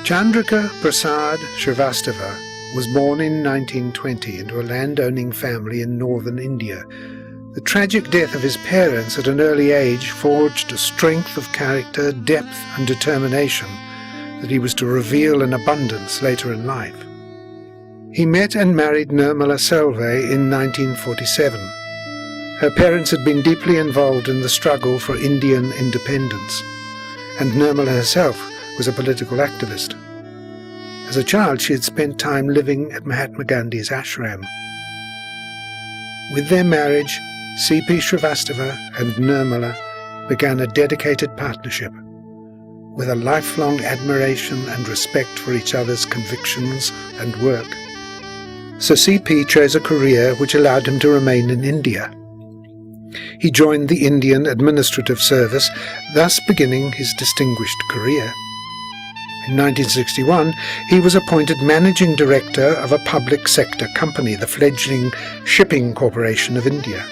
Chandrika Prasad Srivastava was born in 1920 into a land-owning family in northern India. The tragic death of his parents at an early age forged a strength of character, depth and determination that he was to reveal in abundance later in life. He met and married Nirmala Selve in 1947. Her parents had been deeply involved in the struggle for Indian independence, and Nirmala herself was a political activist. As a child, she had spent time living at Mahatma Gandhi's ashram. With their marriage, C.P. Srivastava and Nirmala began a dedicated partnership, with a lifelong admiration and respect for each other's convictions and work. So C.P. chose a career which allowed him to remain in India. He joined the Indian Administrative Service, thus beginning his distinguished career. In 1961, he was appointed Managing Director of a public sector company, the fledgling Shipping Corporation of India.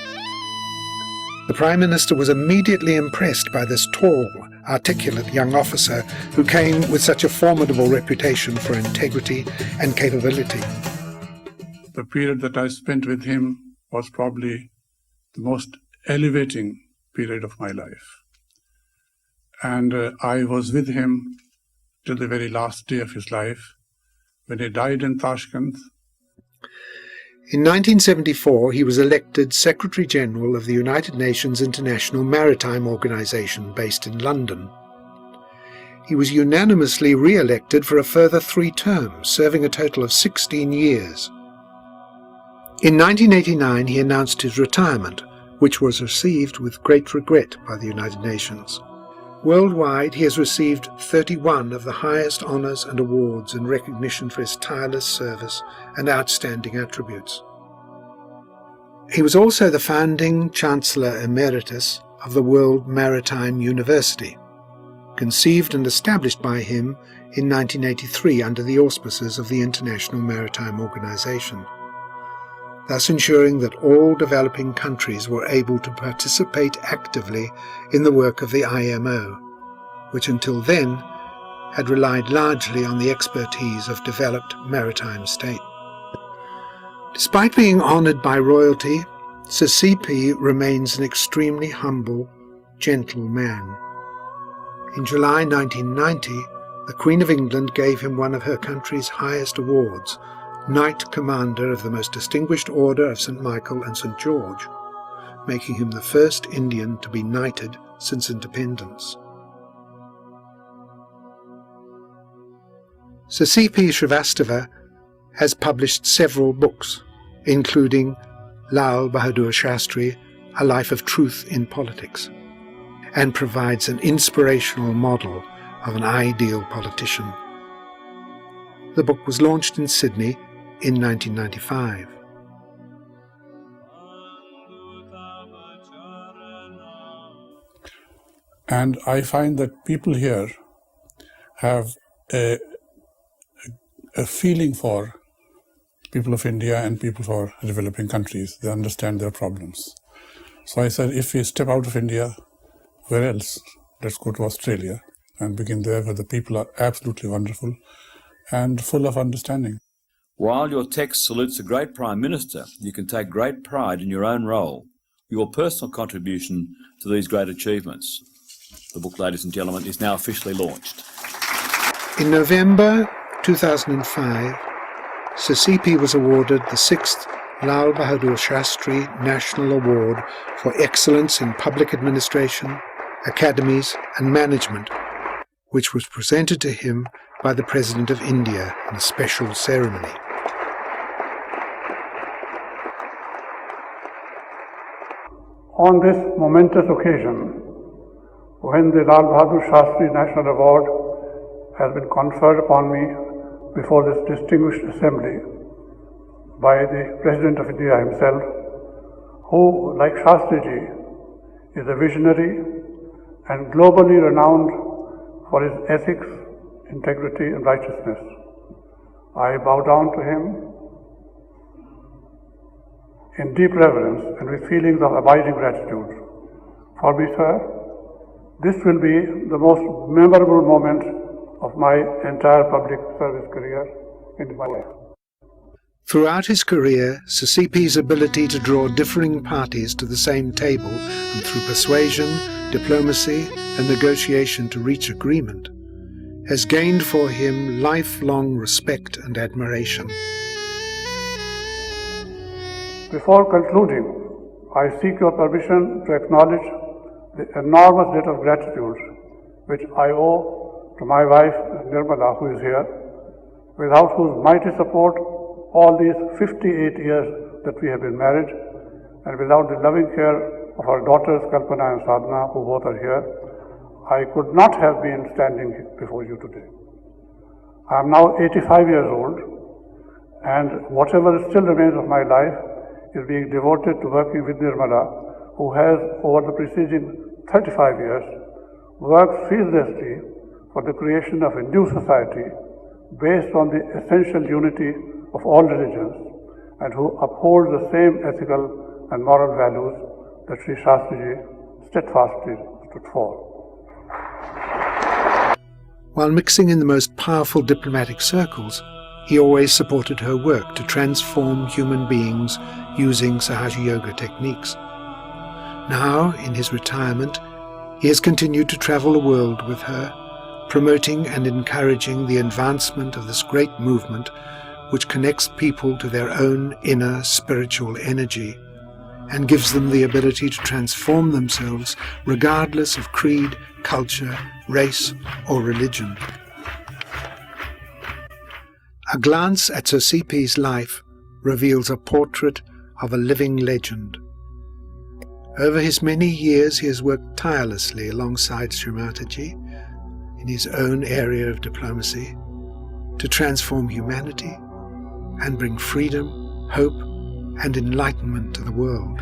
The Prime Minister was immediately impressed by this tall, articulate young officer who came with such a formidable reputation for integrity and capability. The period that I spent with him was probably the most elevating period of my life. And I was with him till the very last day of his life, when he died in Tashkent. In 1974, he was elected Secretary-General of the United Nations International Maritime Organization based in London. He was unanimously re-elected for a further 3 terms, serving a total of 16 years. In 1989, he announced his retirement, which was received with great regret by the United Nations. Worldwide, he has received 31 of the highest honours and awards in recognition for his tireless service and outstanding attributes. He was also the founding Chancellor Emeritus of the World Maritime University, conceived and established by him in 1983 under the auspices of the International Maritime Organization, thus ensuring that all developing countries were able to participate actively in the work of the IMO, which until then had relied largely on the expertise of developed maritime states. Despite being honoured by royalty, Sir C.P. remains an extremely humble, gentle man. In July 1990, the Queen of England gave him one of her country's highest awards, Knight Commander of the Most Distinguished Order of St. Michael and St. George, making him the first Indian to be knighted since independence. Sir C.P. Srivastava has published several books, including Lal Bahadur Shastri, A Life of Truth in Politics, and provides an inspirational model of an ideal politician. The book was launched in Sydney in 1995. And I find that people here have a feeling for people of India and people for developing countries. They understand their problems. So I said, if we step out of India, where else? Let's go to Australia and begin there, where the people are absolutely wonderful and full of understanding. While your text salutes a great Prime Minister, you can take great pride in your own role, your personal contribution to these great achievements. The book, ladies and gentlemen, is now officially launched. In November 2005, Sir C.P. was awarded the 6th Lal Bahadur Shastri National Award for Excellence in Public Administration, Academies and Management, which was presented to him by the President of India in a special ceremony. On this momentous occasion, when the Lal Bahadur Shastri National Award has been conferred upon me before this distinguished assembly by the President of India himself, who, like Shastriji, is a visionary and globally renowned for his ethics, integrity and righteousness, I bow down to him in deep reverence and with feelings of abiding gratitude. For me, sir, this will be the most memorable moment of my entire public service career in my life. Throughout his career, Sir CP's ability to draw differing parties to the same table and through persuasion, diplomacy and negotiation to reach agreement has gained for him lifelong respect and admiration. Before concluding, I seek your permission to acknowledge the enormous debt of gratitude which I owe to my wife Nirmala, who is here, without whose mighty support all these 58 years that we have been married, and without the loving care of our daughters Kalpana and Sadhana, who both are here, I could not have been standing before you today. I am now 85 years old, and whatever still remains of my life is being devoted to working with Nirmala, who has, over the preceding 35 years, worked ceaselessly for the creation of a new society based on the essential unity of all religions, and who upholds the same ethical and moral values that Sri Shastriji steadfastly stood for. While mixing in the most powerful diplomatic circles, he always supported her work to transform human beings using Sahaja Yoga techniques. Now, in his retirement, he has continued to travel the world with her, promoting and encouraging the advancement of this great movement which connects people to their own inner spiritual energy and gives them the ability to transform themselves regardless of creed, culture, race or religion. A glance at Sir CP's life reveals a portrait of a living legend. Over his many years he has worked tirelessly alongside Srimataji in his own area of diplomacy to transform humanity and bring freedom, hope and enlightenment to the world.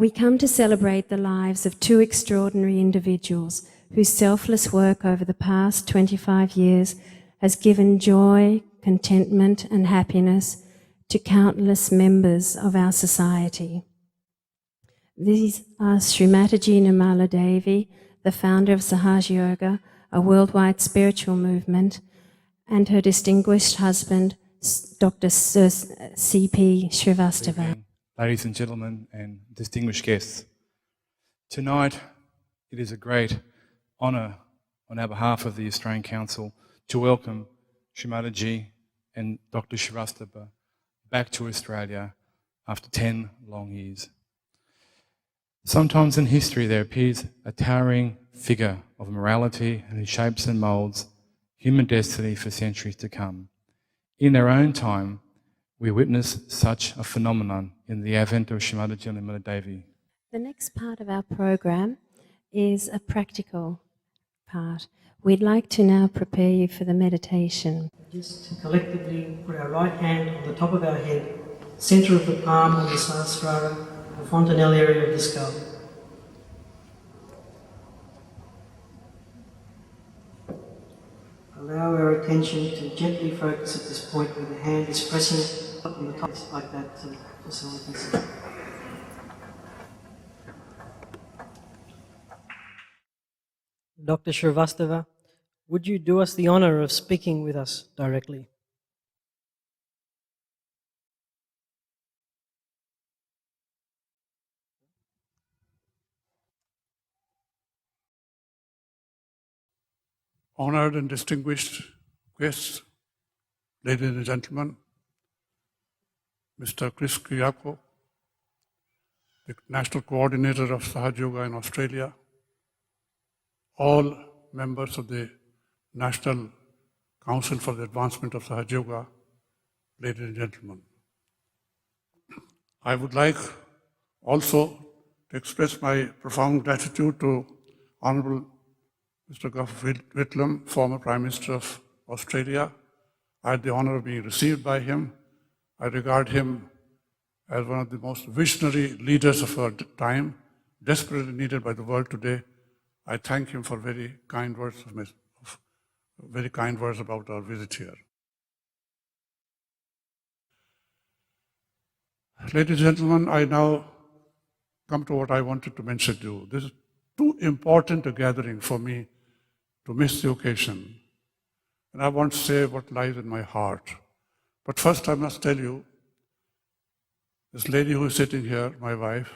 We come to celebrate the lives of two extraordinary individuals whose selfless work over the past 25 years has given joy, contentment and happiness to countless members of our society. These are Srimataji Nirmala Devi, the founder of Sahaja Yoga, a worldwide spiritual movement, and her distinguished husband, Dr. Sir C.P. Srivastava. Ladies and gentlemen and distinguished guests, tonight it is a great honour on our behalf of the Australian Council to welcome Srimataji and Dr. Srivastava back to Australia after 10 long years. Sometimes in history there appears a towering figure of morality and who shapes and moulds human destiny for centuries to come. In their own time, we witness such a phenomenon in the advent of Srimataji Nirmala Devi. The next part of our program is a practical part. We'd like to now prepare you for the meditation. Just to collectively put our right hand on the top of our head, centre of the palm on the Sahasrara, the fontanelle area of the skull. Allow our attention to gently focus at this point where the hand is pressing on the top like that, just so we can see. Dr. Shrivastava, would you do us the honour of speaking with us directly? Honored and distinguished guests, ladies and gentlemen, Mr. Chris Kiyako, the National Coordinator of Sahaja Yoga in Australia, all members of the National Council for the Advancement of Sahaja Yoga, ladies and gentlemen. I would like also to express my profound gratitude to Honourable Mr. Gough Whitlam, former Prime Minister of Australia. I had the honour of being received by him. I regard him as one of the most visionary leaders of our time, desperately needed by the world today. I thank him for very kind words about our visit here. Ladies and gentlemen, I now come to what I wanted to mention to you. This is too important a gathering for me to miss the occasion. And I want to say what lies in my heart. But first I must tell you, this lady who is sitting here, my wife,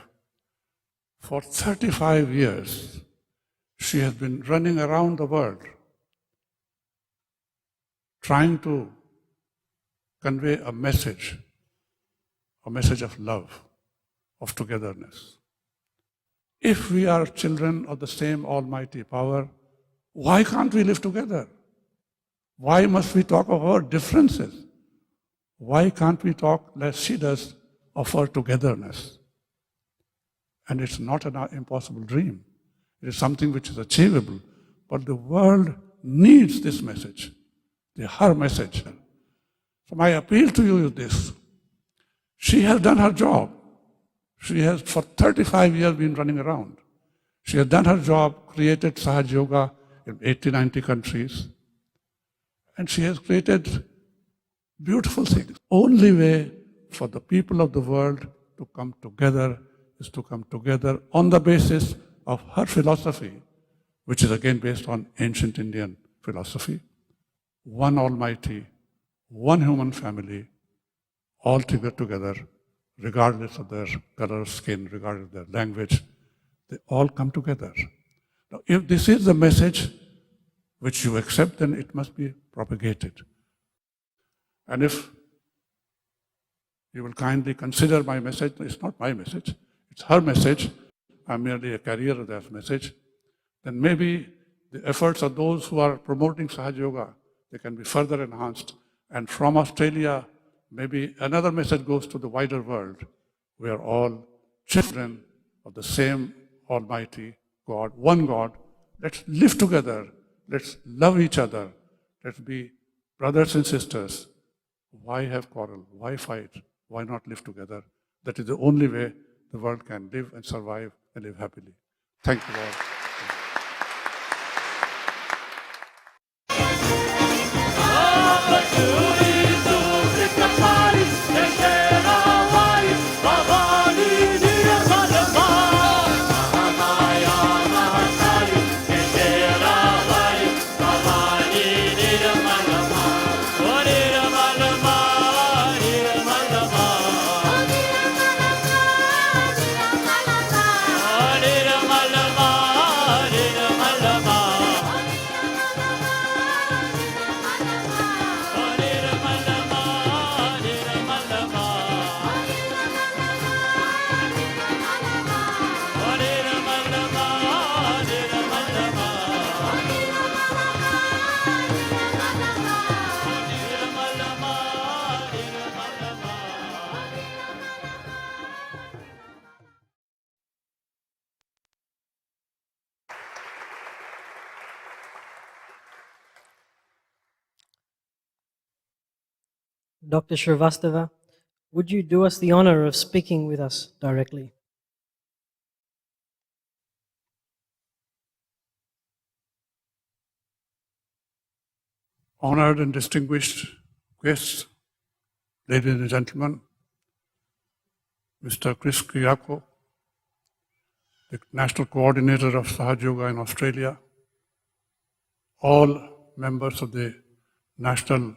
for 35 years, she has been running around the world trying to convey a message of love, of togetherness. If we are children of the same almighty power, why can't we live together? Why must we talk of our differences? Why can't we talk, as she does, of our togetherness? And it's not an impossible dream. It is something which is achievable. But the world needs this message, her message. So my appeal to you is this. She has done her job. She has, for 35 years, been running around. She has done her job, created Sahaja Yoga in 80, 90 countries. And she has created beautiful things. Only way for the people of the world to come together is to come together on the basis of her philosophy, which is again based on ancient Indian philosophy. One almighty, one human family, all together, regardless of their color of skin, regardless of their language, they all come together. Now, if this is the message which you accept, then it must be propagated. And if you will kindly consider my message, it's not my message, it's her message, I'm merely a carrier of that message, then maybe the efforts of those who are promoting Sahaja Yoga, they can be further enhanced. And from Australia, maybe another message goes to the wider world. We are all children of the same Almighty God, one God. Let's live together. Let's love each other. Let's be brothers and sisters. Why have quarrel? Why fight? Why not live together? That is the only way the world can live and survive and live happily. Thank you all. Dr. Shrivastava, would you do us the honor of speaking with us directly? Honored and distinguished guests, ladies and gentlemen, Mr. Chris Kiyako, the National Coordinator of Sahaja Yoga in Australia, all members of the National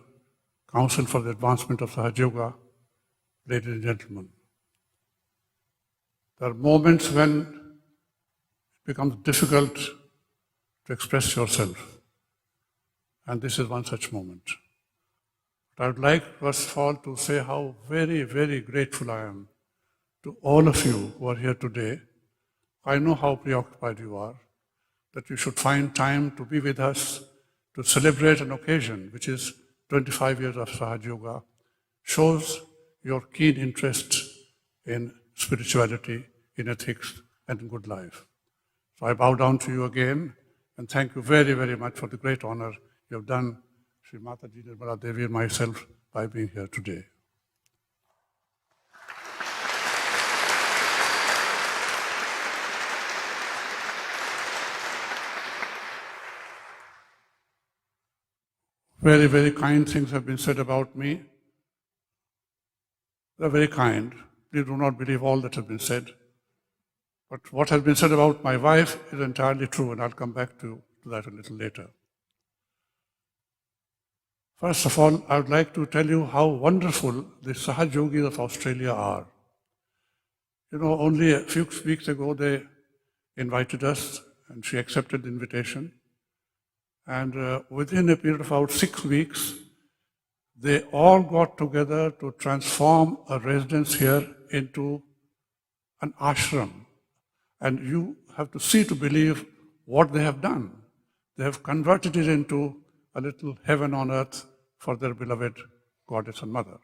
Council for the Advancement of Sahaja Yoga, ladies and gentlemen. There are moments when it becomes difficult to express yourself, and this is one such moment. But I would like, first of all, to say how very, very grateful I am to all of you who are here today. I know how preoccupied you are, that you should find time to be with us, to celebrate an occasion which is 25 years of Sahaja Yoga, shows your keen interest in spirituality, in ethics, and in good life. So I bow down to you again, and thank you very, very much for the great honor you have done, Sri Mataji Nirmala Devi and myself, by being here today. Very, very kind things have been said about me. They're very kind. Please do not believe all that has been said. But what has been said about my wife is entirely true, and I'll come back to that a little later. First of all, I would like to tell you how wonderful the Sahaja Yogis of Australia are. You know, only a few weeks ago they invited us, and she accepted the invitation. And within a period of about 6 weeks, they all got together to transform a residence here into an ashram. And you have to see to believe what they have done. They have converted it into a little heaven on earth for their beloved goddess and mother.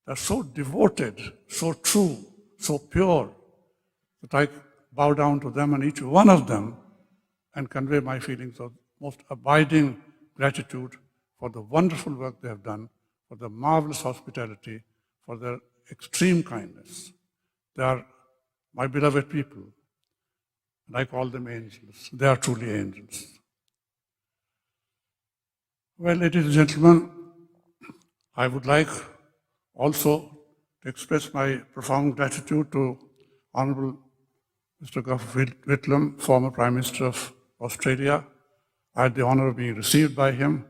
They are so devoted, so true, so pure, that I bow down to them and each one of them and convey my feelings of most abiding gratitude for the wonderful work they have done, for the marvelous hospitality, for their extreme kindness. They are my beloved people, and I call them angels. They are truly angels. Well, ladies and gentlemen, I would like also to express my profound gratitude to Honorable Mr. Gough Whitlam, former Prime Minister of Australia. I had the honor of being received by him.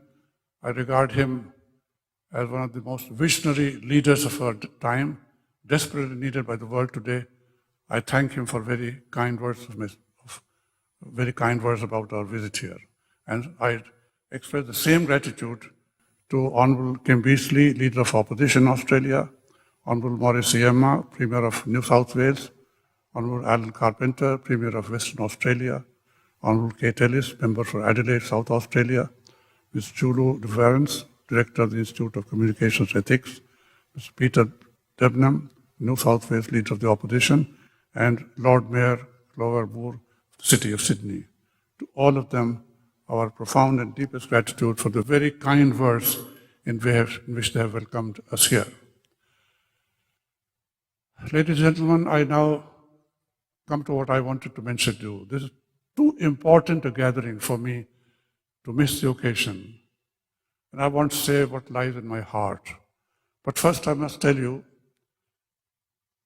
I regard him as one of the most visionary leaders of our time, desperately needed by the world today. I thank him for very kind words about our visit here. And I express the same gratitude to Honorable Kim Beazley, Leader of Opposition in Australia, Honorable Maurice Iemma, Premier of New South Wales, Honorable Alan Carpenter, Premier of Western Australia, Honorable Kate Ellis, Member for Adelaide, South Australia, Ms. Julu DeVarens, Director of the Institute of Communications Ethics, Mr. Peter Debnam, New South Wales Leader of the Opposition, and Lord Mayor Clover Moore, City of Sydney. To all of them, our profound and deepest gratitude for the very kind words in which they have welcomed us here. Ladies and gentlemen, I now come to what I wanted to mention to you. This is too important a gathering for me to miss the occasion. And I want to say what lies in my heart. But first I must tell you,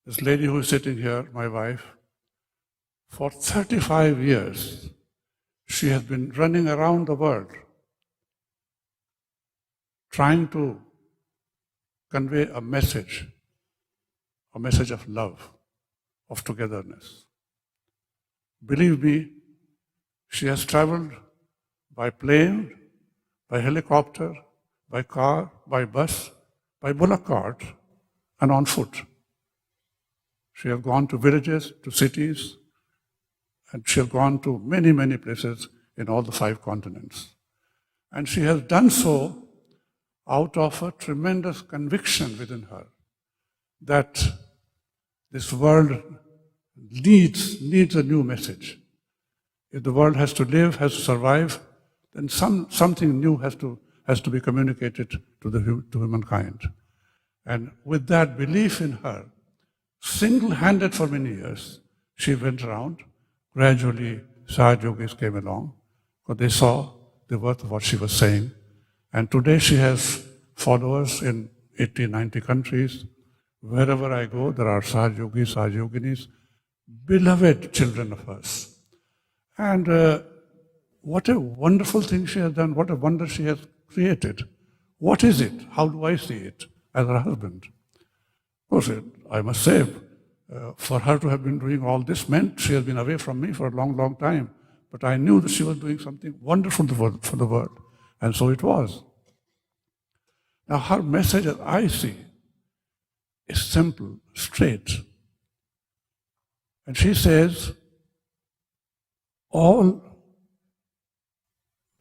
this lady who is sitting here, my wife, for 35 years, she has been running around the world trying to convey a message of love, of togetherness. Believe me, she has traveled by plane, by helicopter, by car, by bus, by bullock cart, and on foot. She has gone to villages, to cities, and she has gone to many, many places in all the 5 continents. And she has done so out of a tremendous conviction within her that this world needs a new message. If the world has to live, has to survive, then something new has to be communicated to humankind. And with that belief in her, single-handed for many years, she went around. Gradually, Sahaja yogis came along, because they saw the worth of what she was saying. And today she has followers in 80, 90 countries. Wherever I go, there are Sahaja yogis, Sahaja yoginis, beloved children of hers. And what a wonderful thing she has done, what a wonder she has created. What is it? How do I see it as her husband? Of course, I must say, for her to have been doing all this meant she has been away from me for a long, long time. But I knew that she was doing something wonderful for the world. And so it was. Now her message, as I see, is simple, straight. And she says, all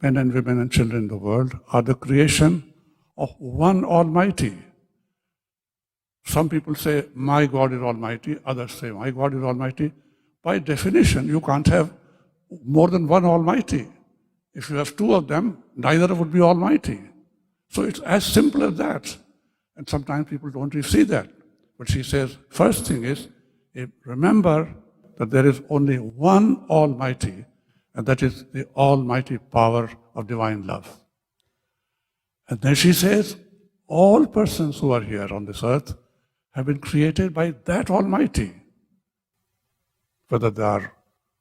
men and women and children in the world are the creation of one Almighty. Some people say, my God is Almighty. Others say, my God is Almighty. By definition, you can't have more than one Almighty. If you have two of them, neither would be Almighty. So it's as simple as that. And sometimes people don't really see that. But she says, first thing is, remember that there is only one Almighty, and that is the almighty power of divine love. And then she says, all persons who are here on this earth have been created by that Almighty. Whether they are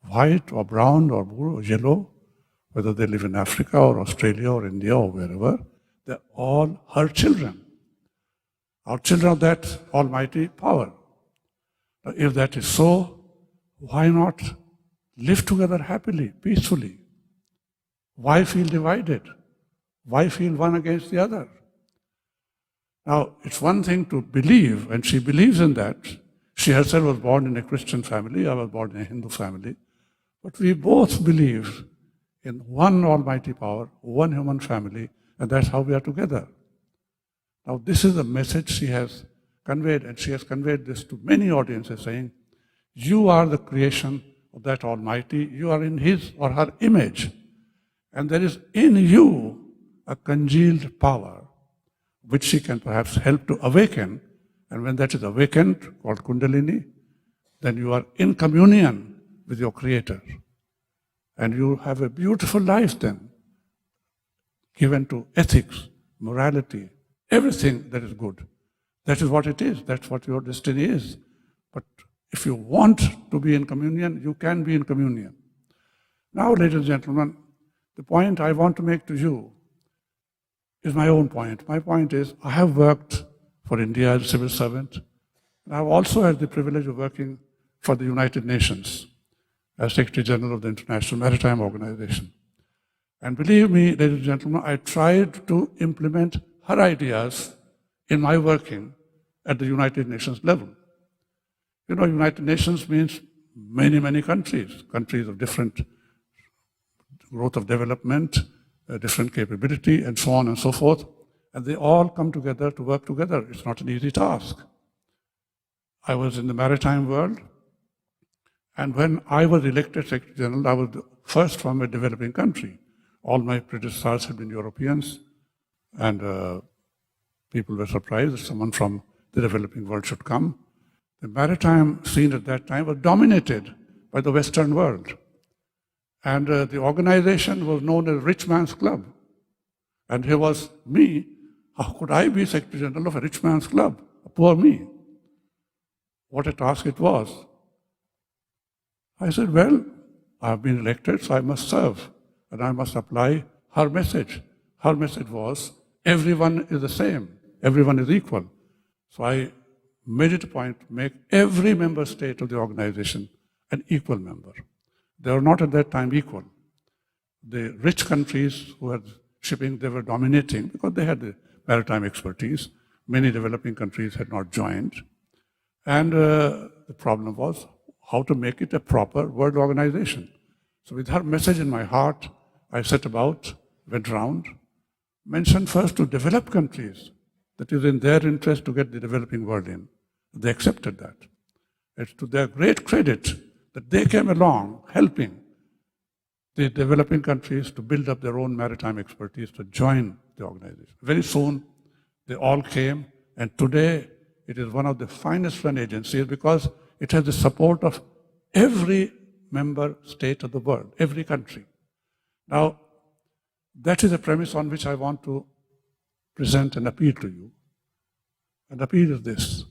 white or brown or blue or yellow, whether they live in Africa or Australia or India or wherever, they're all her children. Our children of that almighty power. Now, if that is so, why not live together happily, peacefully? Why feel divided? Why feel one against the other? Now, it's one thing to believe, and she believes in that. She herself was born in a Christian family, I was born in a Hindu family. But we both believe in one almighty power, one human family, and that's how we are together. Now, this is the message she has conveyed, and she has conveyed this to many audiences, saying, you are the creation of that Almighty, you are in His or her image, and there is in you a congealed power which she can perhaps help to awaken, and when that is awakened, called Kundalini, then you are in communion with your Creator. And you have a beautiful life then, given to ethics, morality, everything that is good. That is what it is. That's what your destiny is. But if you want to be in communion, you can be in communion. Now, ladies and gentlemen, the point I want to make to you is my own point. My point is, I have worked for India as a civil servant, and I've also had the privilege of working for the United Nations as Secretary General of the International Maritime Organization. And believe me, ladies and gentlemen, I tried to implement her ideas in my working at the United Nations level. You know, United Nations means many, many countries, countries of different growth of development, different capability, and so on and so forth. And they all come together to work together. It's not an easy task. I was in the maritime world, and when I was elected Secretary General, I was the first from a developing country. All my predecessors had been Europeans, and people were surprised that someone from the developing world should come. The maritime scene at that time was dominated by the Western world. And the organization was known as Rich Man's Club. And here was me. How could I be Secretary General of a rich man's club? Poor me. What a task it was. I said, well, I've been elected, so I must serve. And I must apply her message. Her message was, everyone is the same. Everyone is equal. So I made it a point to make every member state of the organization an equal member. They were not at that time equal. The rich countries who had shipping, they were dominating because they had the maritime expertise. Many developing countries had not joined. And the problem was how to make it a proper world organization. So with her message in my heart, I set about, went around, mentioned first to developed countries that is in their interest to get the developing world in. They accepted that. It's to their great credit that they came along helping the developing countries to build up their own maritime expertise to join the organization. Very soon, they all came, And today, it is one of the finest run agencies because it has the support of every member state of the world, every country. Now, that is a premise on which I want to present an appeal to you. And the appeal is this.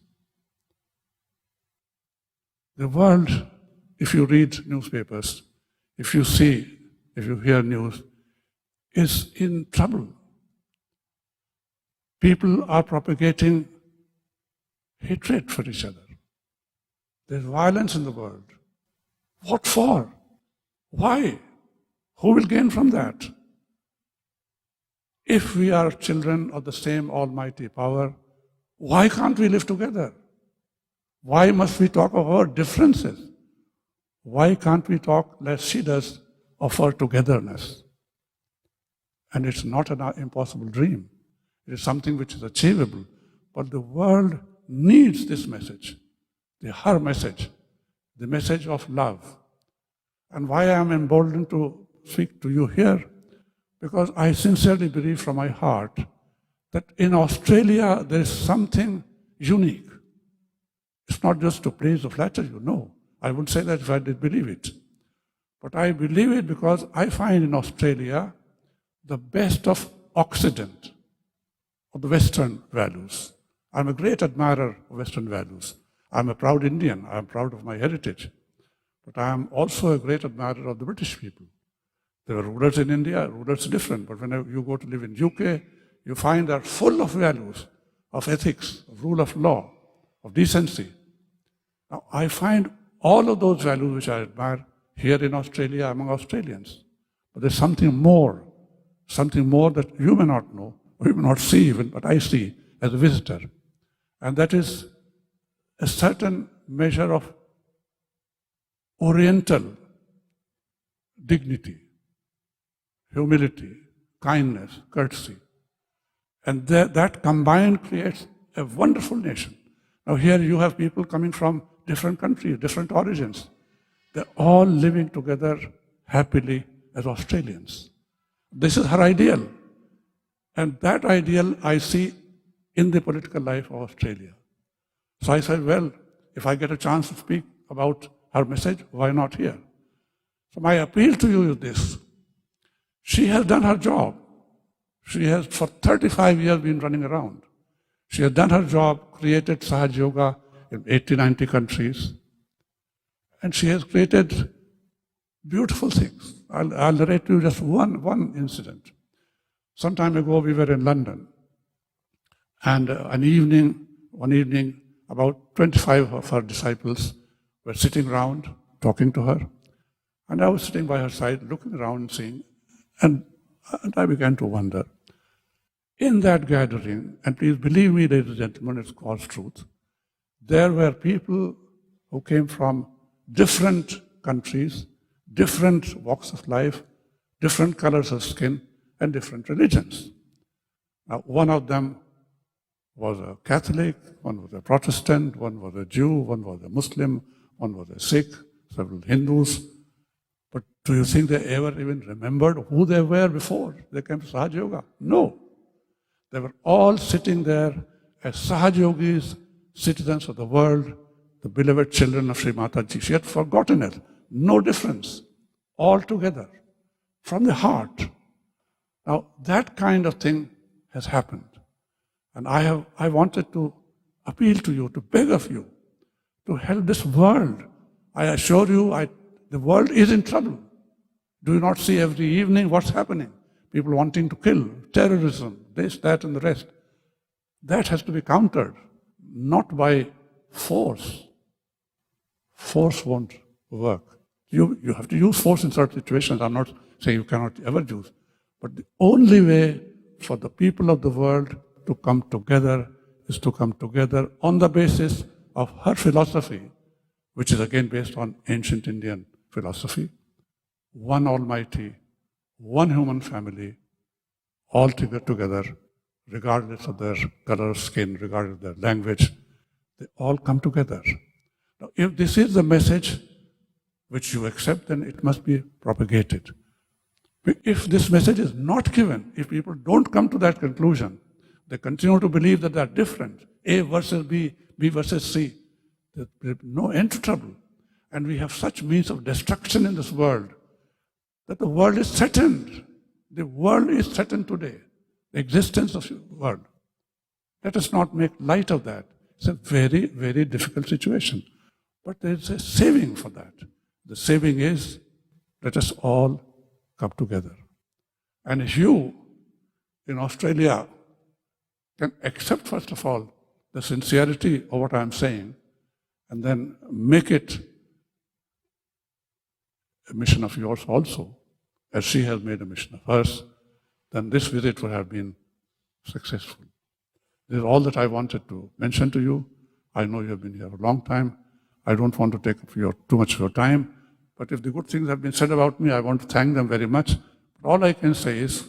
The world, if you read newspapers, if you hear news, is in trouble. People are propagating hatred for each other. There's violence in the world. What for? Why? Who will gain from that? If we are children of the same almighty power, why can't we live together? Why must we talk of our differences? Why can't we talk, as she does, of our togetherness? And it's not an impossible dream. It is something which is achievable. But the world needs this message, her message, the message of love. And why I am emboldened to speak to you here, because I sincerely believe from my heart that in Australia there is something unique. It's not just to praise or flatter you, no. I wouldn't say that if I did believe it. But I believe it because I find in Australia the best of Occident, of the Western values. I'm a great admirer of Western values. I'm a proud Indian. I'm proud of my heritage. But I am also a great admirer of the British people. There were rulers in India, rulers different. But when you go to live in UK, you find they're full of values, of ethics, of rule of law, of decency. Now, I find all of those values which I admire here in Australia among Australians. But there's something more that you may not know, or you may not see even, but I see as a visitor. And that is a certain measure of Oriental dignity, humility, kindness, courtesy. And that combined creates a wonderful nation. Now here you have people coming from different countries, different origins. They're all living together happily as Australians. This is her ideal. And that ideal I see in the political life of Australia. So I said, well, if I get a chance to speak about her message, why not here? So my appeal to you is this. She has done her job. She has for 35 years been running around. She has done her job, created Sahaja Yoga in 80, 90 countries. And she has created beautiful things. I'll narrate to you just one incident. Some time ago, we were in London. And one evening, about 25 of her disciples were sitting around, talking to her. And I was sitting by her side, looking around and seeing, and I began to wonder. In that gathering, and please believe me, ladies and gentlemen, it's God's truth, there were people who came from different countries, different walks of life, different colors of skin, and different religions. Now, one of them was a Catholic, one was a Protestant, one was a Jew, one was a Muslim, one was a Sikh, several Hindus. But do you think they ever even remembered who they were before they came to Sahaja Yoga? No. They were all sitting there as Sahaja Yogis, citizens of the world, the beloved children of Sri Mataji. She had forgotten it. No difference. All together. From the heart. Now, that kind of thing has happened. And I wanted to appeal to you, to beg of you, to help this world. I assure you, the world is in trouble. Do you not see every evening what's happening? People wanting to kill, terrorism, this, that, and the rest. That has to be countered, not by force. Force won't work. You have to use force in certain situations. I'm not saying you cannot ever use. But the only way for the people of the world to come together is to come together on the basis of her philosophy, which is again based on ancient Indian philosophy. One almighty, one human family, all together, regardless of their color of skin, regardless of their language, they all come together. Now, if this is the message which you accept, then it must be propagated. If this message is not given, if people don't come to that conclusion, They continue to believe that they are different. A versus B, B versus C. There's no end to trouble. And we have such means of destruction in this world that the world is threatened. The world is threatened today. The existence of the world. Let us not make light of that. It's a very, very difficult situation. But there's a saving for that. The saving is, let us all come together. And if you, in Australia, can accept, first of all, the sincerity of what I'm saying, and then make it a mission of yours also, as she has made a mission of hers, then this visit would have been successful. This is all that I wanted to mention to you. I know you have been here a long time. I don't want to take up too much of your time, but if the good things have been said about me, I want to thank them very much. But all I can say is,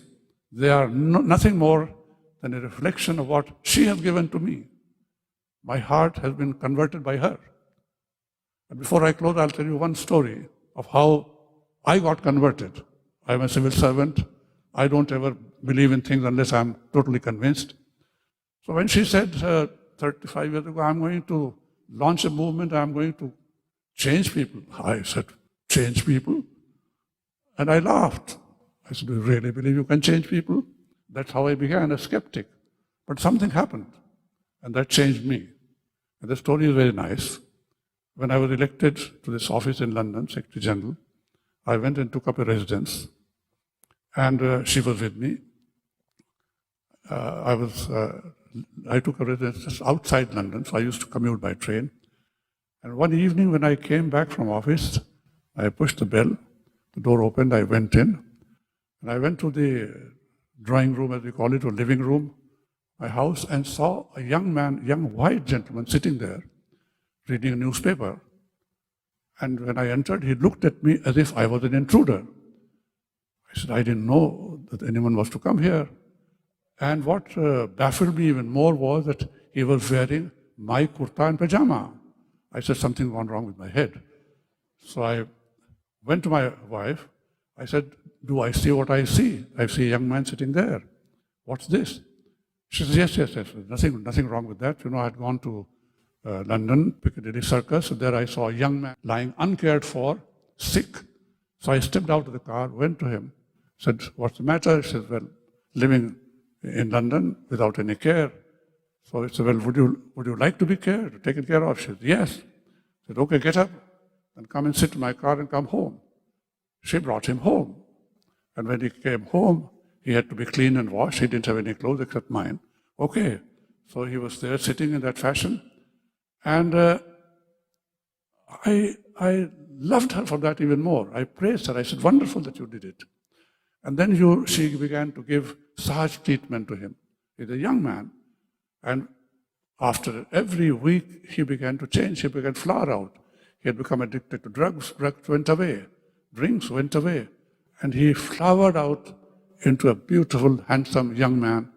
they are nothing more than a reflection of what she has given to me. My heart has been converted by her. And before I close, I'll tell you one story of how I got converted. I'm a civil servant. I don't ever believe in things unless I'm totally convinced. So when she said 35 years ago, I'm going to launch a movement, I'm going to change people, I said, change people? And I laughed. I said, do you really believe you can change people? That's how I began, a skeptic. But something happened, and that changed me. And the story is very nice. When I was elected to this office in London, Secretary General, I went and took up a residence, and she was with me. I took a residence just outside London, so I used to commute by train. And one evening when I came back from office, I pushed the bell, the door opened, I went in, and I went to the drawing room, as we call it, or living room, my house, and saw a young man, young white gentleman sitting there, reading a newspaper. And when I entered, he looked at me as if I was an intruder. I said, I didn't know that anyone was to come here. And what baffled me even more was that he was wearing my kurta and pajama. I said, something gone wrong with my head. So I went to my wife. I said, do I see what I see? I see a young man sitting there. What's this? She says, yes. Nothing wrong with that. You know, I had gone to London, Piccadilly Circus. So there I saw a young man lying uncared for, sick. So I stepped out of the car, went to him, said, what's the matter? He said, well, living in London without any care. So I said, well, would you like to be taken care of? She said, yes. I said, okay, get up and come and sit in my car and come home. She brought him home. And when he came home, he had to be cleaned and washed. He didn't have any clothes except mine. Okay. So he was there sitting in that fashion. And I loved her for that even more. I praised her. I said, wonderful that you did it. And then she began to give Sahaja treatment to him. He's a young man. And after every week, he began to change. He began to flower out. He had become addicted to drugs. Drugs went away. Drinks went away. And he flowered out into a beautiful, handsome young man,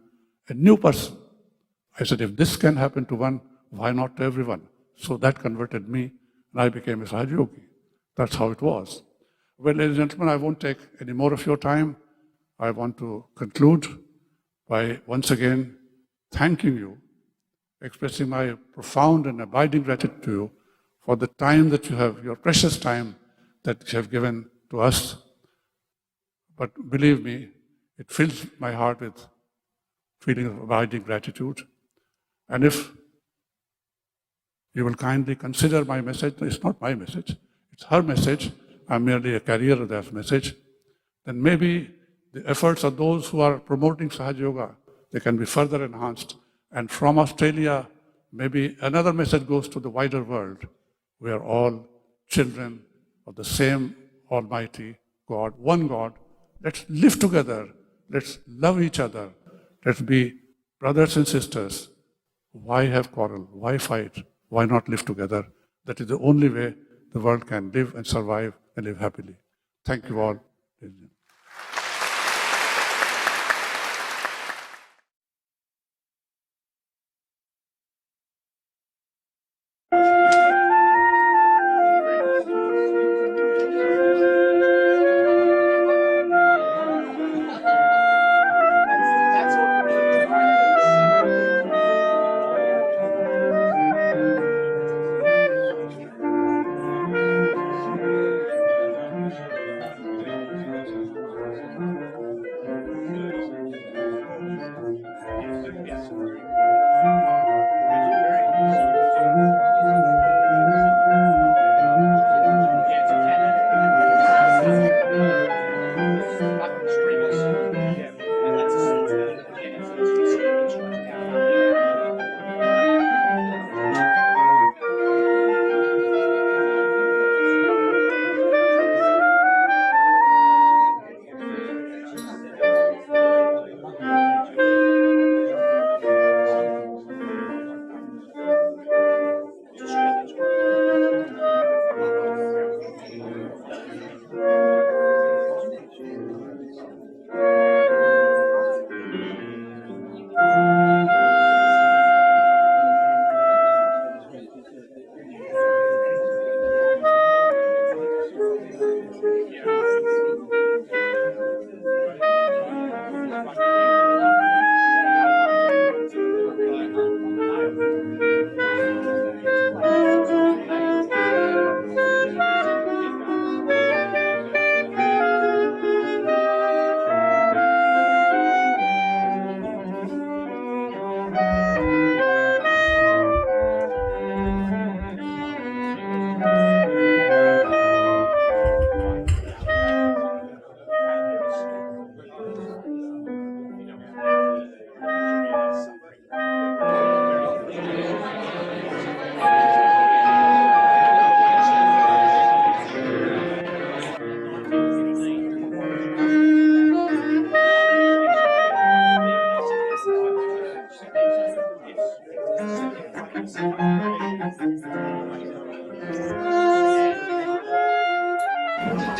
a new person. I said, if this can happen to one, why not to everyone? So that converted me, and I became a Sahaja Yogi. That's how it was. Well, ladies and gentlemen, I won't take any more of your time. I want to conclude by once again thanking you, expressing my profound and abiding gratitude to you for the time that you have, your precious time that you have given to us. But believe me, it fills my heart with feeling of abiding gratitude. And if you will kindly consider my message, it's not my message, it's her message, I'm merely a carrier of that message, then maybe the efforts of those who are promoting Sahaja Yoga, they can be further enhanced. And from Australia, maybe another message goes to the wider world. We are all children of the same Almighty God, one God. Let's live together. Let's love each other. Let's be brothers and sisters. Why have quarrel? Why fight? Why not live together? That is the only way the world can live and survive and live happily. Thank you all. That's what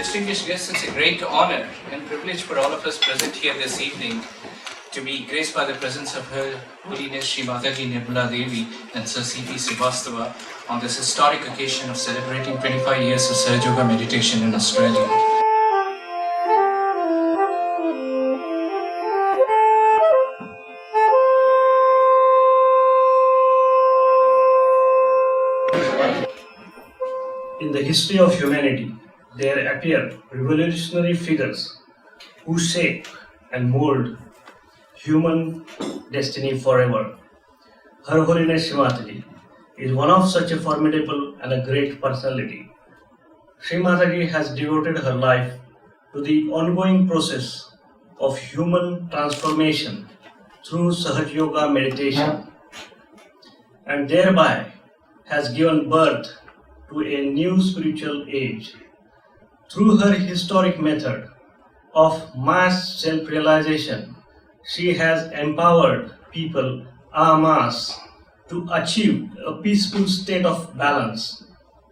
distinguished guests, it's a great honor and privilege for all of us present here this evening to be graced by the presence of Her Holiness Sri Mataji Nirmala Devi and Sir C.P. Srivastava on this historic occasion of celebrating 25 years of Sahaja Yoga meditation in Australia. In the history of humanity, there appear revolutionary figures who shape and mold human destiny forever. Her Holiness Sri Mataji is one of such a formidable and a great personality. Sri Mataji has devoted her life to the ongoing process of human transformation through Sahaja Yoga meditation, and thereby has given birth to a new spiritual age. Through her historic method of mass self-realization, she has empowered people en masse to achieve a peaceful state of balance,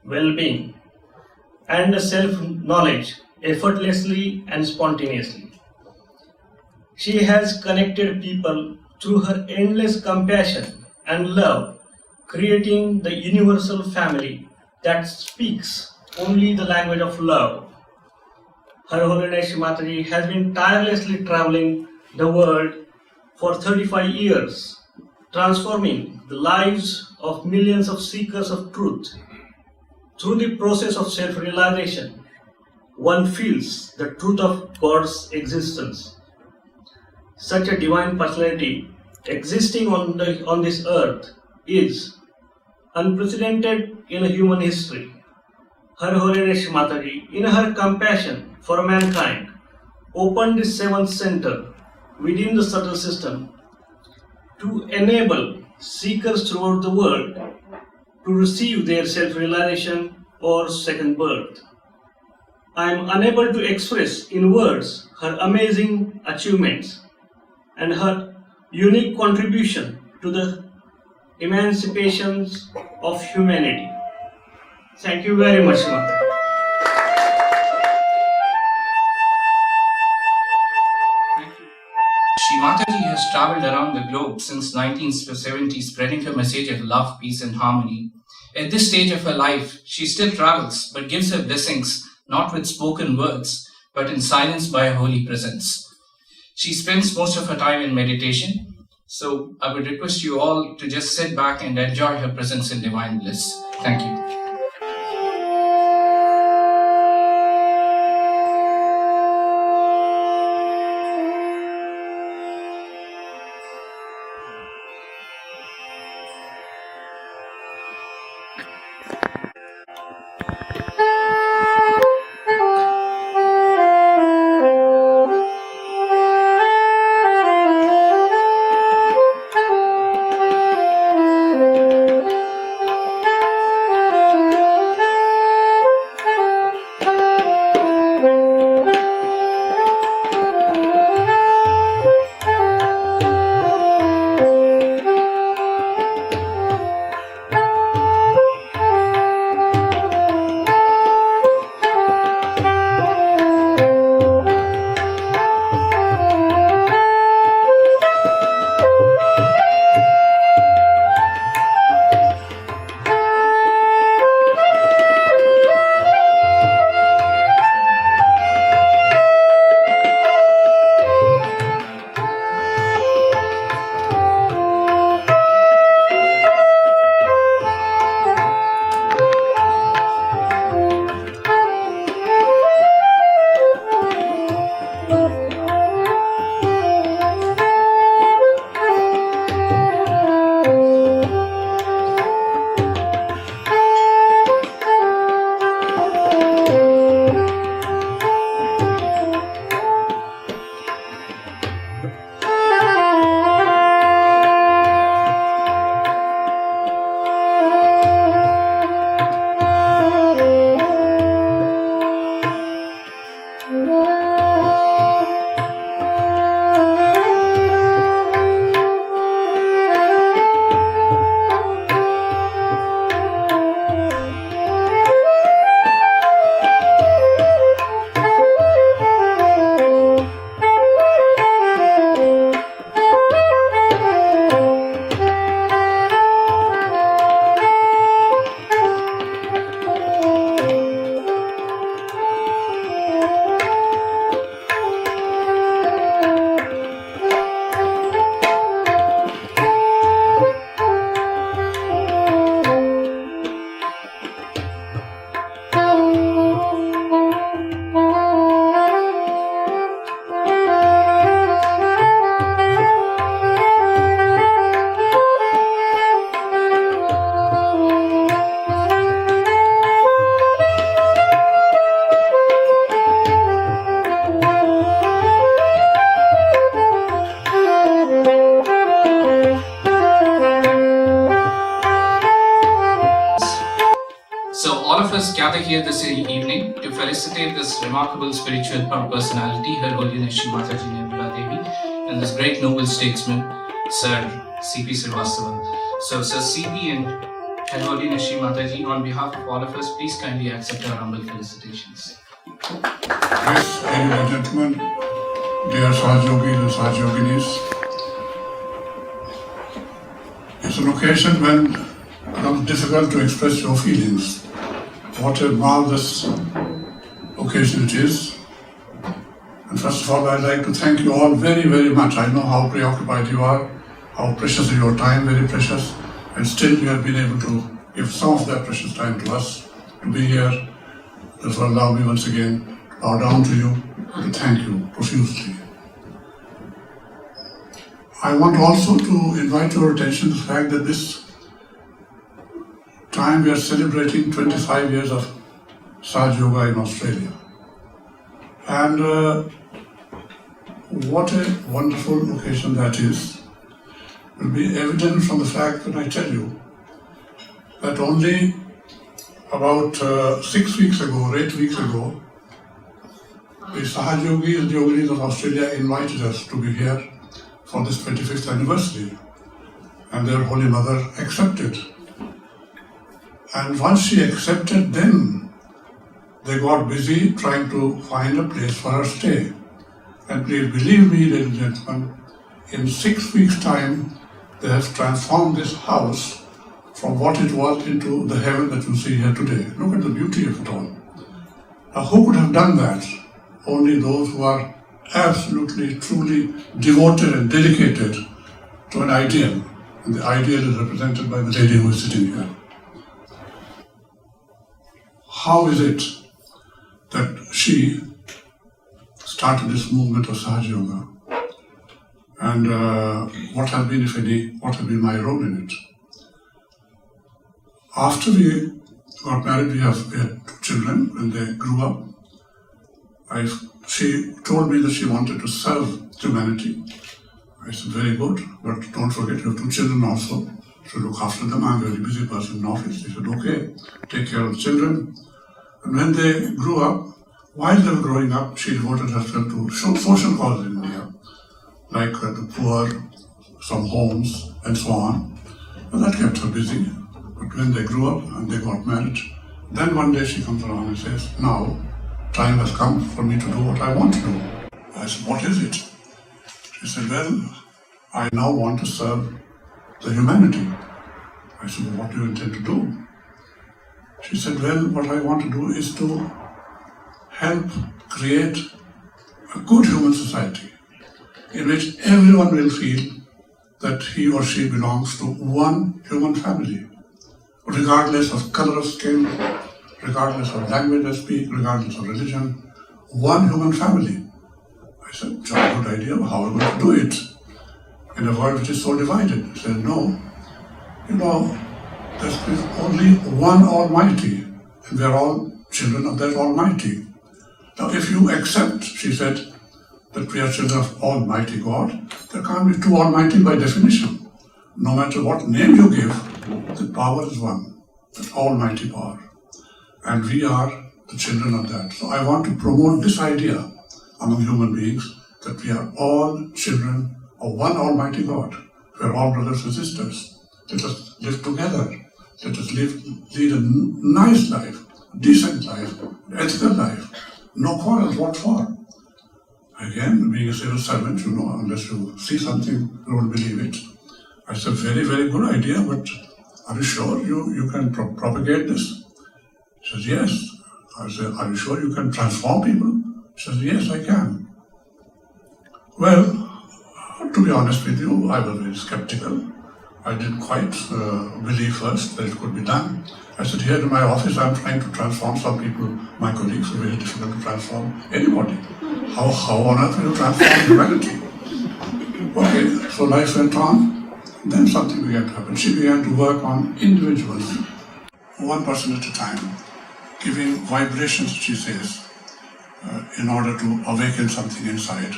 well-being, and self-knowledge effortlessly and spontaneously. She has connected people through her endless compassion and love, creating the universal family that speaks only the language of love. Her Holiness Sri Mataji has been tirelessly traveling the world for 35 years, transforming the lives of millions of seekers of truth. Through the process of self-realization, one feels the truth of God's existence. Such a divine personality existing on this earth is unprecedented in human history. Her Holiness Sri Mataji, in her compassion for mankind, opened the seventh center within the subtle system to enable seekers throughout the world to receive their self-realization or second birth. I am unable to express in words her amazing achievements and her unique contribution to the emancipations of humanity. Thank you very much, Mother. Sri Mataji has traveled around the globe since 1970, spreading her message of love, peace, and harmony. At this stage of her life, she still travels, but gives her blessings not with spoken words, but in silence by her holy presence. She spends most of her time in meditation, so I would request you all to just sit back and enjoy her presence in divine bliss. Thank you. here this evening to felicitate this remarkable spiritual personality, Her Holiness Shri Mataji Nirmala Devi, and this great noble statesman, Sir C.P. Srivastava. So, Sir C.P. and Her Holiness Shri Mataji, on behalf of all of us, please kindly accept our humble felicitations. Yes, ladies and gentlemen, dear Sahajogis and Sahajoginis, it's an occasion when it becomes difficult to express your feelings. What a marvelous occasion it is. And first of all, I'd like to thank you all very, very much. I know how preoccupied you are, how precious is your time, very precious, and still you have been able to give some of that precious time to us to be here. Therefore, allow me once again to bow down to you and to thank you profusely. I want also to invite your attention to the fact that this time we are celebrating 25 years of Sahaja Yoga in Australia. And what a wonderful occasion that is. It will be evident from the fact that I tell you that only about 6 weeks ago or 8 weeks ago, the Sahaja Yogis and Yoginis of Australia invited us to be here for this 25th anniversary, and their Holy Mother accepted. And once she accepted, then they got busy trying to find a place for her stay. And please believe me, ladies and gentlemen, in 6 weeks' time, they have transformed this house from what it was into the heaven that you see here today. Look at the beauty of it all. Now, who could have done that? Only those who are absolutely, truly devoted and dedicated to an ideal. And the ideal is represented by the lady who is sitting here. How is it that she started this movement of Sahaja Yoga? And what has been, if any, what has been my role in it? After we got married, we had 2 children. When they grew up, she told me that she wanted to serve humanity. I said, very good, but don't forget you have 2 children also. So look after them. I'm a very busy person in office. She said, okay, take care of the children. And when they grew up, while they were growing up, she devoted herself to social causes in India, like the poor, some homes, and so on. And that kept her busy. But when they grew up and they got married, then one day she comes around and says, now, time has come for me to do what I want to do. I said, what is it? She said, well, I now want to serve the humanity. I said, well, what do you intend to do? She said, well, what I want to do is to help create a good human society in which everyone will feel that he or she belongs to one human family, regardless of color of skin, regardless of language they speak, regardless of religion, one human family. I said, jolly good idea, how are we going to do it in a world which is so divided? She said, no, there is only one Almighty, and we are all children of that Almighty. Now, if you accept, she said, that we are children of Almighty God, there can't be 2 Almighty by definition. No matter what name you give, the power is one, the Almighty power. And we are the children of that. So I want to promote this idea among human beings that we are all children of one Almighty God. We are all brothers and sisters. Let us live together. Let us lead a nice life, a decent life, an ethical life. No quarrels, what for? Again, being a civil servant, unless you see something, you don't believe it. I said, very, very good idea, but are you sure you can propagate this? She says, yes. I said, are you sure you can transform people? She says, yes, I can. Well, to be honest with you, I was very skeptical. I didn't quite believe first that it could be done. I said, here in my office, I'm trying to transform some people, my colleagues, are very difficult to transform anybody. How on earth will you transform humanity? Okay, so life went on. Then something began to happen. She began to work on individuals, one person at a time, giving vibrations, she says, in order to awaken something inside.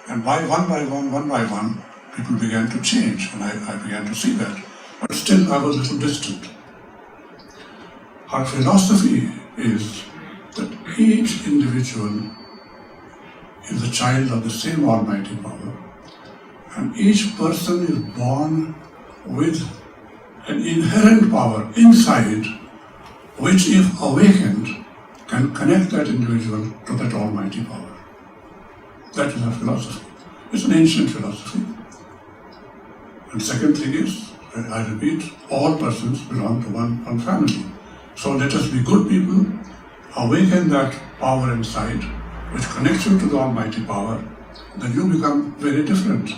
And one by one, people began to change, and I began to see that. But still, I was a little distant. Her philosophy is that each individual is a child of the same Almighty Power, and each person is born with an inherent power inside, which, if awakened, can connect that individual to that Almighty Power. That is our philosophy. It's an ancient philosophy. And second thing is, I repeat, all persons belong to one family. So let us be good people, awaken that power inside, which connects you to the Almighty Power, then you become very different.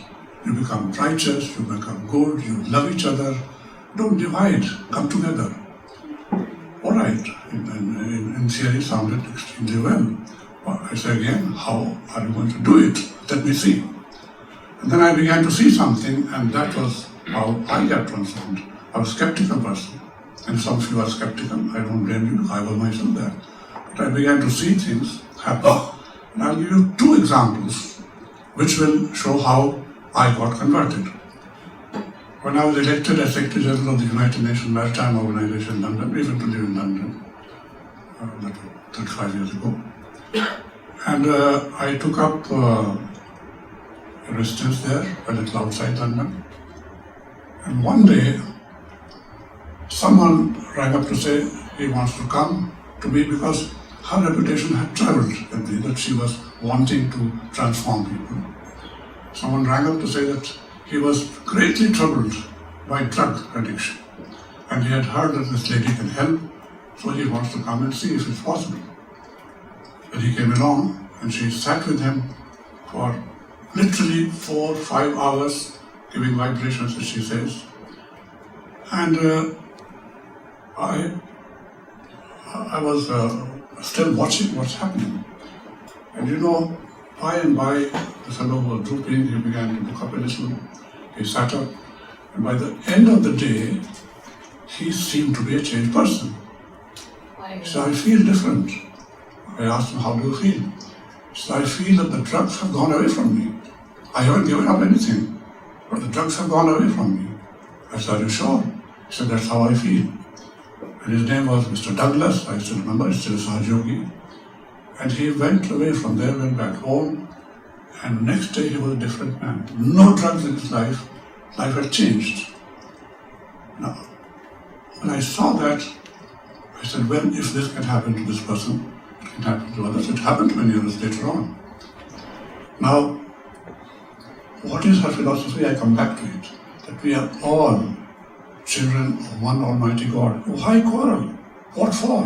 You become righteous, you become good, you love each other. Don't divide, come together. All right, in theory sounded extremely well. But I say again, how are you going to do it? Let me see. And then I began to see something, and that was how I got transformed. I was a skeptical person, and some of you are skeptical. I don't blame you, I was myself there. But I began to see things happen. And I'll give you two examples which will show how I got converted. When I was elected as Secretary General of the United Nations Maritime Organization in London, even to live in London, that was 35 years ago, and I took up a residence there, a little outside London. And one day, someone rang up to say he wants to come to me because her reputation had travelled with me, that she was wanting to transform people. Someone rang up to say that he was greatly troubled by drug addiction, and he had heard that this lady can help, so he wants to come and see if it's possible. And he came along, and she sat with him for literally 4 or 5 hours, giving vibrations, as she says. And I was still watching what's happening. And you know, by and by, the fellow was drooping, he began to look up a little, he sat up, and by the end of the day, he seemed to be a changed person. So I feel different. I asked him, how do you feel? So I feel that the drugs have gone away from me. I haven't given up anything, but the drugs have gone away from me. I said, are you sure? He said, that's how I feel. And his name was Mr. Douglas, I still remember, he's still a Sahaja. And he went away from there, went back home, and next day he was a different man. No drugs in his life had changed. Now, when I saw that, I said, well, if this can happen to this person, it can happen to others. It happened many years later on. Now, what is her philosophy? I come back to it, that we are all children of one Almighty God. Why quarrel? What for?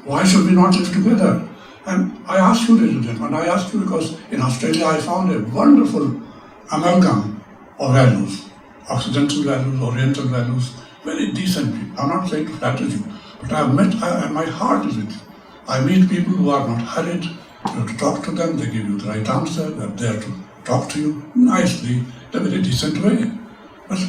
Why should we not live together? And I ask you, ladies and gentlemen, I ask you because in Australia I found a wonderful amalgam of values, Occidental values, Oriental values, very decent people. I'm not saying to flatter you, but I have met, and my heart is with you. I meet people who are not hurried. You have to talk to them, they give you the right answer, they're there to talk to you nicely, in a very decent way. But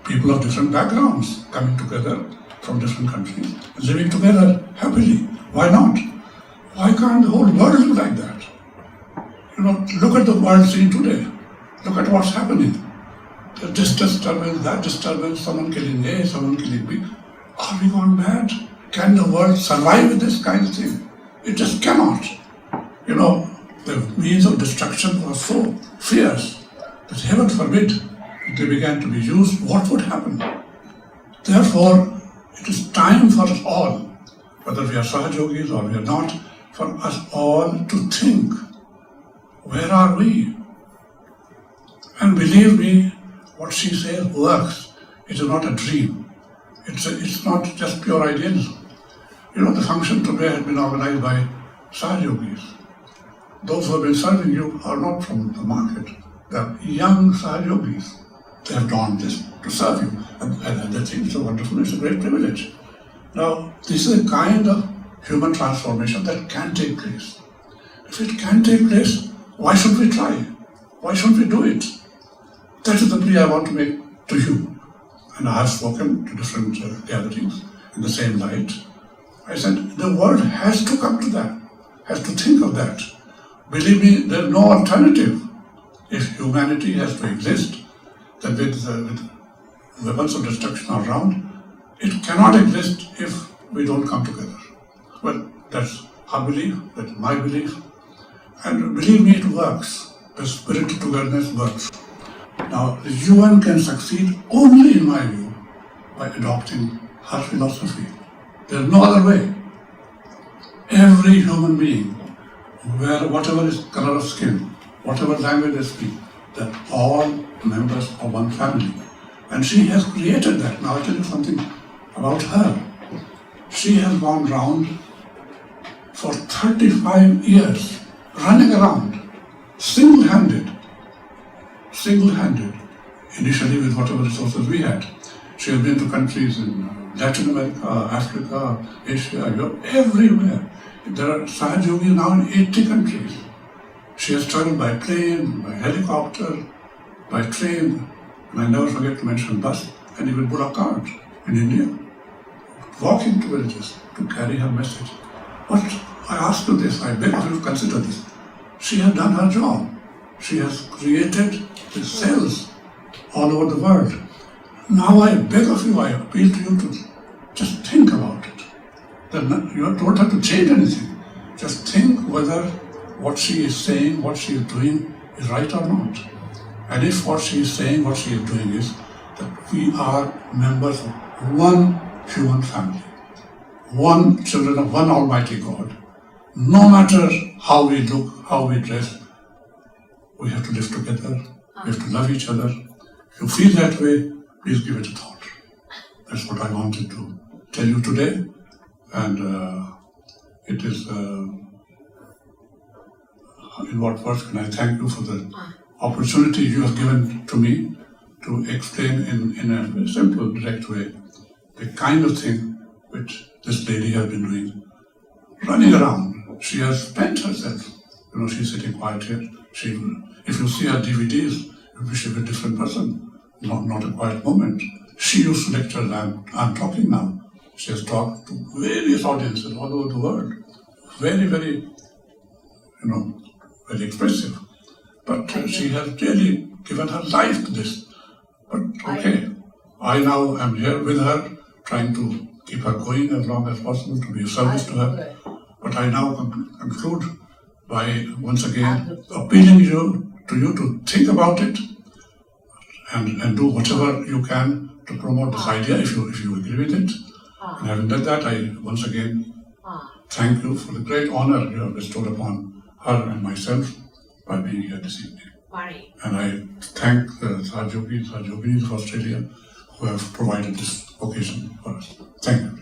people of different backgrounds coming together from different countries, living together happily. Why not? Why can't the whole world be like that? You know, look at the world scene today. Look at what's happening. This disturbance, that disturbance, someone killing A, someone killing B. Are we gone mad? Can the world survive with this kind of thing? It just cannot. You know, the means of destruction were so fierce that heaven forbid if they began to be used, what would happen? Therefore, it is time for us all, whether we are Sahajogis or we are not, for us all to think, where are we? And believe me, what she says works. It is not a dream. It's not just pure idealism. You know, the function today has been organized by Sahajogis. Those who have been serving you are not from the market. They are young Sahajogis. They have done this to serve you. And they think it's a wonderful, it's a great privilege. Now, this is a kind of human transformation that can take place. If it can take place, why should we try? Why shouldn't we do it? That is the plea I want to make to you. And I have spoken to different gatherings in the same light. I said, the world has to come to that, has to think of that. Believe me, there is no alternative. If humanity has to exist, then with weapons of destruction around, it cannot exist if we don't come together. Well, that's her belief, that's my belief. And believe me, it works. The spirit of togetherness works. Now, the UN can succeed only, in my view, by adopting her philosophy. There's no other way. Every human being, whatever is color of skin, whatever language they speak, they're all members of one family. And she has created that. Now, I'll tell you something about her. She has gone round for 35 years, running around, single-handed, initially with whatever resources we had. She has been to countries in Latin America, Africa, Asia, Europe, everywhere. There are Sahaja now in 80 countries. She has traveled by plane, by helicopter, by train, and I never forget to mention bus, and even bullock cart in India, walking to villages to carry her message. But I ask you this, I beg of you to consider this. She has done her job. She has created the cells all over the world. Now I beg of you, I appeal to you to just think about it. You don't have to change anything. Just think whether what she is saying, what she is doing is right or not. And if what she is saying, what she is doing is that we are members of one human family, one children of one Almighty God. No matter how we look, how we dress, we have to live together, we have to love each other. If you feel that way, please give it a thought. That's what I wanted to tell you today. And it is, in what words can I thank you for the opportunity you have given to me to explain in a very simple, direct way the kind of thing which this lady has been doing. Running around, she has spent herself. She's sitting quiet here. If you see her DVDs, you wish she was a different person. Not a quiet moment. She used to lecture, I'm talking now. She has talked to various audiences all over the world. Very, very, very expressive. But she has really given her life to this. But okay, I now am here with her, trying to keep her going as long as possible, to be of service to her. But I now conclude by once again appealing to you to think about it and do whatever you can to promote this idea if you agree with it. And having done that, I once again thank you for the great honor you have bestowed upon her and myself by being here this evening. And I thank the Sahaja of Australia who have provided this occasion for us. Thank you.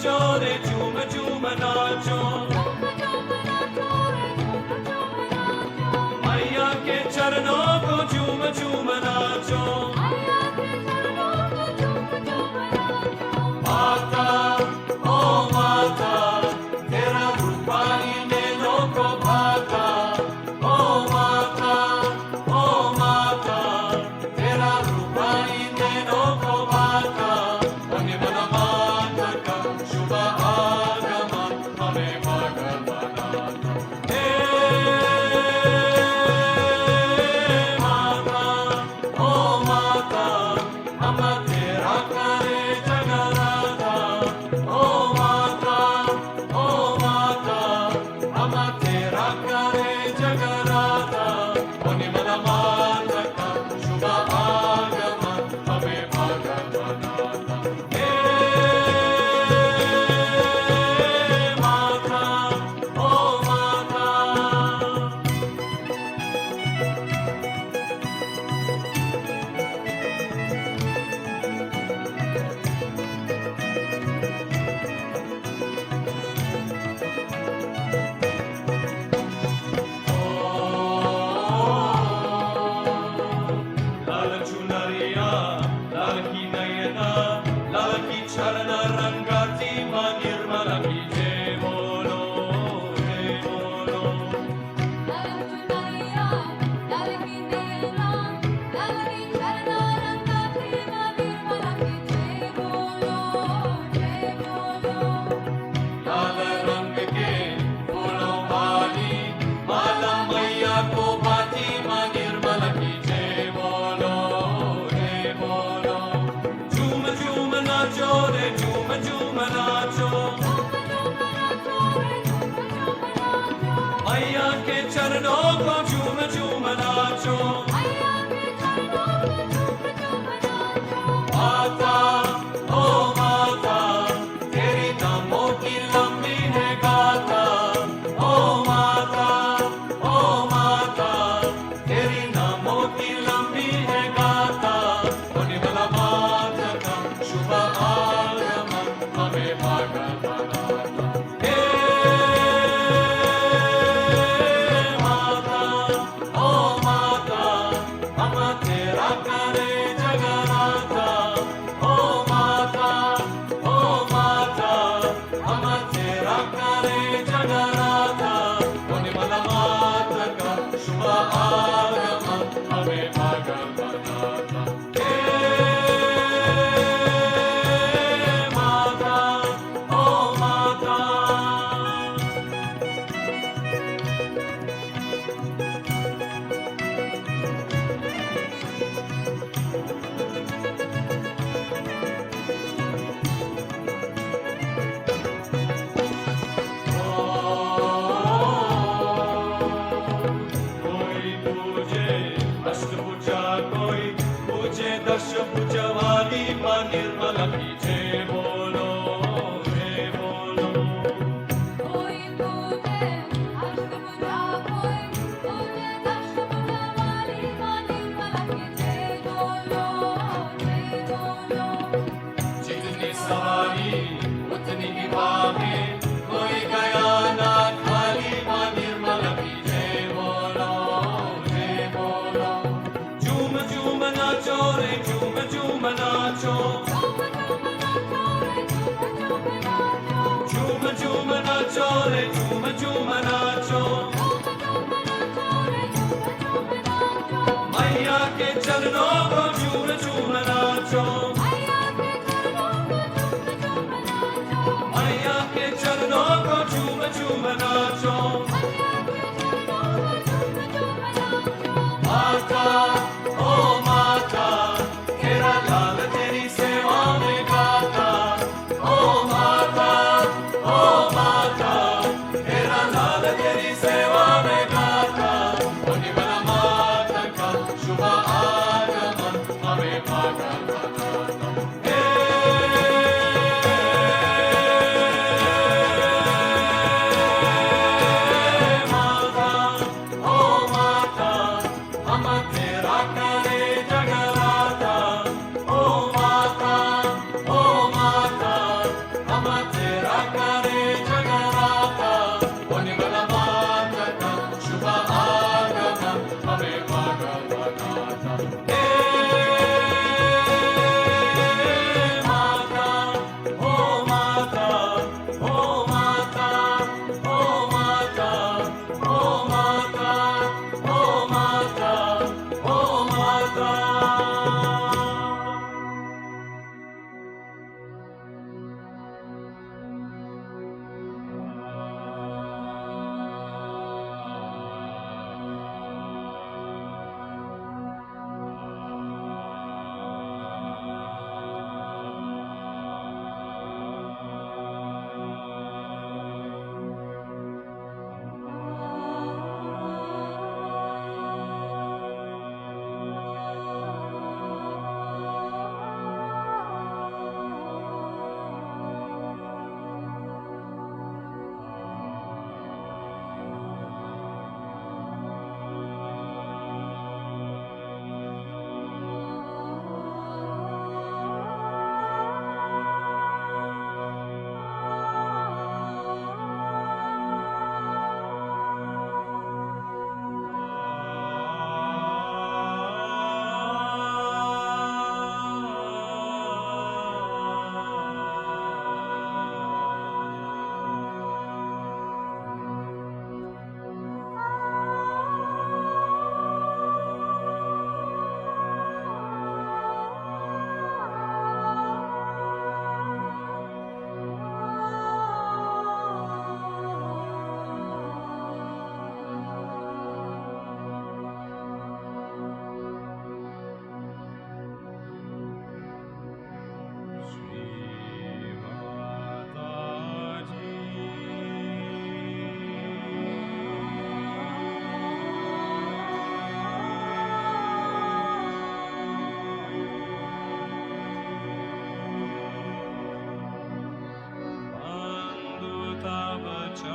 नाचो रे झूम झूम नाचो मैया के चरणों को झूम झूम नाचो माता ओ माता तेरा रूपाली नैनों को भाता ओ माता तेरा रूपाली नैनों को भाता हमें बना माता का शुभ आगमन हमें मगन बनाता हे माता ओ माता हम तेरा करे जगराता ओ माता हम तेरा करे जगराता होने वाला माता का शुभ आगमन हमें मगन बनाता हे माता ओ माता लाल चुनरिया लाल की नयना लाल की चरण रंगाती मां निर्मला की जय बोलो जय बोलो लाल रंग के फूलों वाली माला मैया को भाती मां निर्मला की जय बोलो जय बोलो झूम झूम नाचो रे झूम झूम नाचो मैया के चरणों को झूम झूम नाचो माता ओ माता तेरी नामों की लंबी है गाथा ओ माता तेरी नामों की लंबी है गाथा होने वाला माता का शुभ आगमन हमें मगन बनाता हे माता ओ माता हम तेरा करे जगराता ओ माता हम तेरा करे जगराता होने वाला माता का शुभ आगमन हमें मगन बनाता हे माता ओ माता कोई पूजे अष्टभुजा कोई पूजे दशभुजा वाली मां निर्मला की जय बोलो जय बोलो जितनी सवारी उतनी ही बाहें कोई गया ना खाली मां निर्मला की जय बोलो जय बोलो झूम झूम नाचो रे झूम झूम नाचो Thank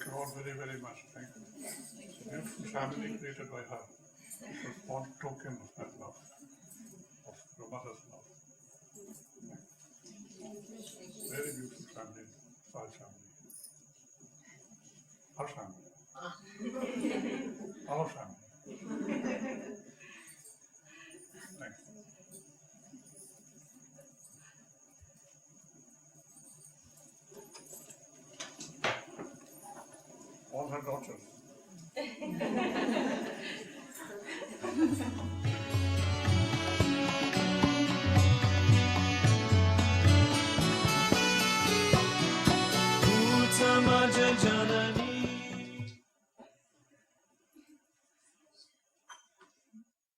you all very, very much. Thank you. It's a beautiful family created by her. It was one token of that love, of your mother's love. Very beautiful family, Sahaj family. Our family. Our family.